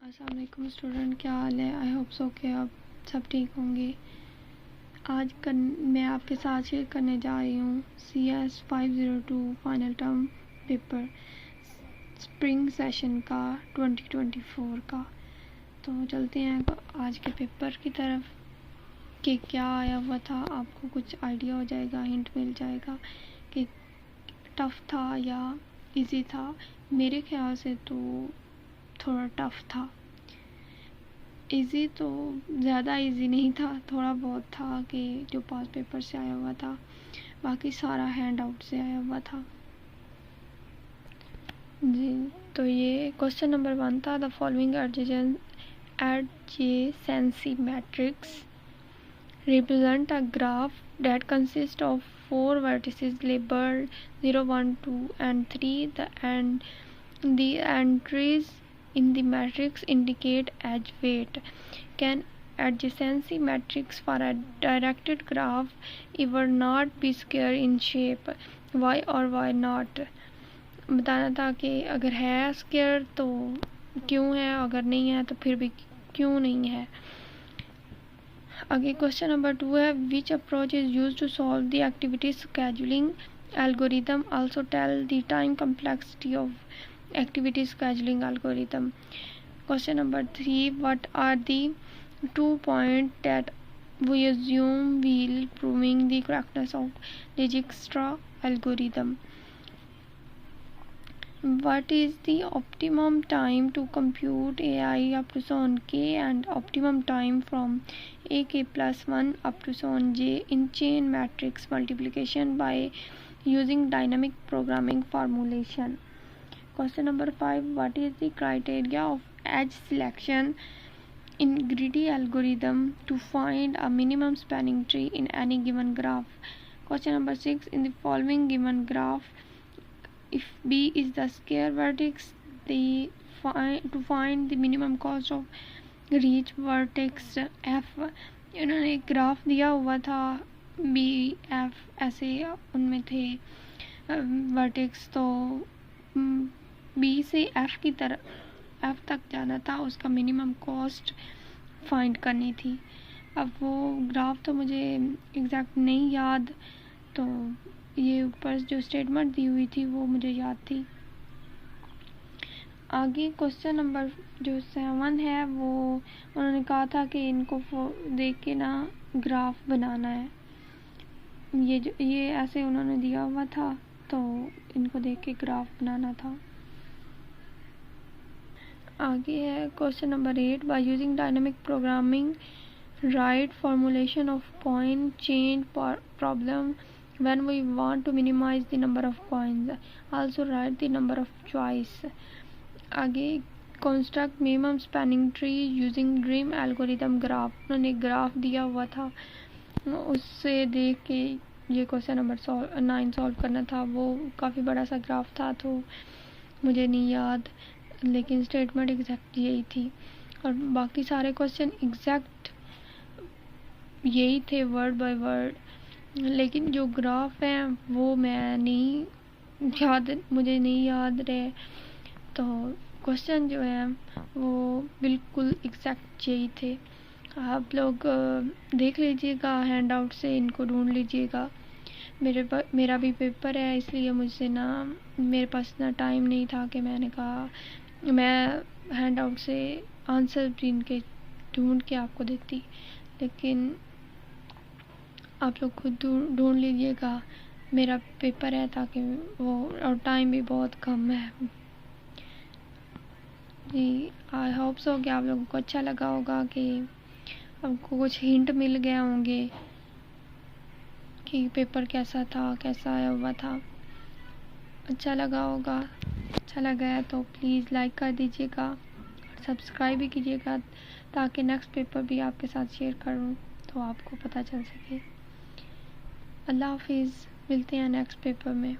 अस्सलाम वालेकुम स्टूडेंट, क्या हाल है। आई होप सो कि आप सब ठीक होंगे। मैं आपके साथ शेयर करने जा रही हूँ CS 502 final term paper spring session का 2024 का। तो चलते हैं आज के पेपर की तरफ कि क्या आया हुआ था। आपको कुछ आइडिया हो जाएगा, हिंट मिल जाएगा कि टफ़ था या इजी था। मेरे ख्याल से तो थोड़ा टफ़ था। इजी तो ज़्यादा इजी नहीं था, थोड़ा बहुत था कि जो पास पेपर से आया हुआ था, बाकी सारा हैंड आउट से आया हुआ था जी। तो ये क्वेश्चन नंबर 1 था। The following adjacency matrix represent a graph that consists of 4 vertices labeled 0, 1, 2 and 3. The entries in the matrix indicate edge weight. Can adjacency matrix for a directed graph ever not be square in shape? Why or why not? बताना था कि अगर है square तो क्यों है, अगर नहीं है तो फिर भी क्यों नहीं है। आगे क्वेश्चन नंबर 2 है, विच approach is used to solve the activity scheduling algorithm? Also tell the time complexity of activity scheduling algorithm. Question number 3, what are the 2 points that we assume will proving the correctness of Dijkstra algorithm? What is the optimum time to compute AI up to so on k and optimum time from ak plus 1 up to so on j in chain matrix multiplication by using dynamic programming formulation? Question number 5, what is the criteria of edge selection in greedy algorithm to find a minimum spanning tree in any given graph? Question number 6, in the following given graph, if B is the square vertex, to find the minimum cost of reach vertex F. इन्होंने एक graph दिया हुआ था B F, ऐसे उनमें थे vertex, तो B से F की तरफ F तक जाना था, उसका मिनिमम कॉस्ट फाइंड करनी थी। अब वो ग्राफ तो मुझे एग्जैक्ट नहीं याद, तो ये ऊपर जो स्टेटमेंट दी हुई थी वो मुझे याद थी। आगे क्वेश्चन नंबर जो 7 है, वो उन्होंने कहा था कि इनको देख के ना ग्राफ बनाना है। ये ऐसे उन्होंने दिया हुआ था, तो इनको देख के ग्राफ बनाना था। आगे है question number 8, by using dynamic programming right formulation of point change problem when we want to minimize the number of points. Also write the number of choice. आगे construct minimum spanning tree using dream algorithm graph. उन्होंने graph दिया हुआ था, उससे देख के ये question number 9 solve करना था। वो काफ़ी बड़ा सा ग्राफ था तो मुझे नहीं याद, लेकिन स्टेटमेंट एग्जैक्ट यही थी और बाकी सारे क्वेश्चन एग्जैक्ट यही थे वर्ड बाय वर्ड, लेकिन जो ग्राफ है वो मुझे नहीं याद रहे। तो क्वेश्चन जो है वो बिल्कुल एग्जैक्ट यही थे। आप लोग देख लीजिएगा, हैंड आउट से इनको ढूंढ लीजिएगा। मेरा भी पेपर है, इसलिए मेरे पास इतना टाइम नहीं था कि मैंने कहा मैं हैंड आउट से आंसर भी इनके ढूंढ के आपको देती, लेकिन आप लोग खुद ढूंढ लीजिएगा। मेरा पेपर है ताकि वो, और टाइम भी बहुत कम है जी। आई होप सो कि आप लोगों को अच्छा लगा होगा, कि आपको कुछ हिंट मिल गया होंगे कि पेपर कैसा था, कैसा आया हुआ था। अच्छा लगा होगा, अच्छा लगा है तो प्लीज़ लाइक कर दीजिएगा और सब्सक्राइब भी कीजिएगा, ताकि नेक्स्ट पेपर भी आपके साथ शेयर करूं तो आपको पता चल सके। अल्लाह हाफिज़, मिलते हैं नेक्स्ट पेपर में।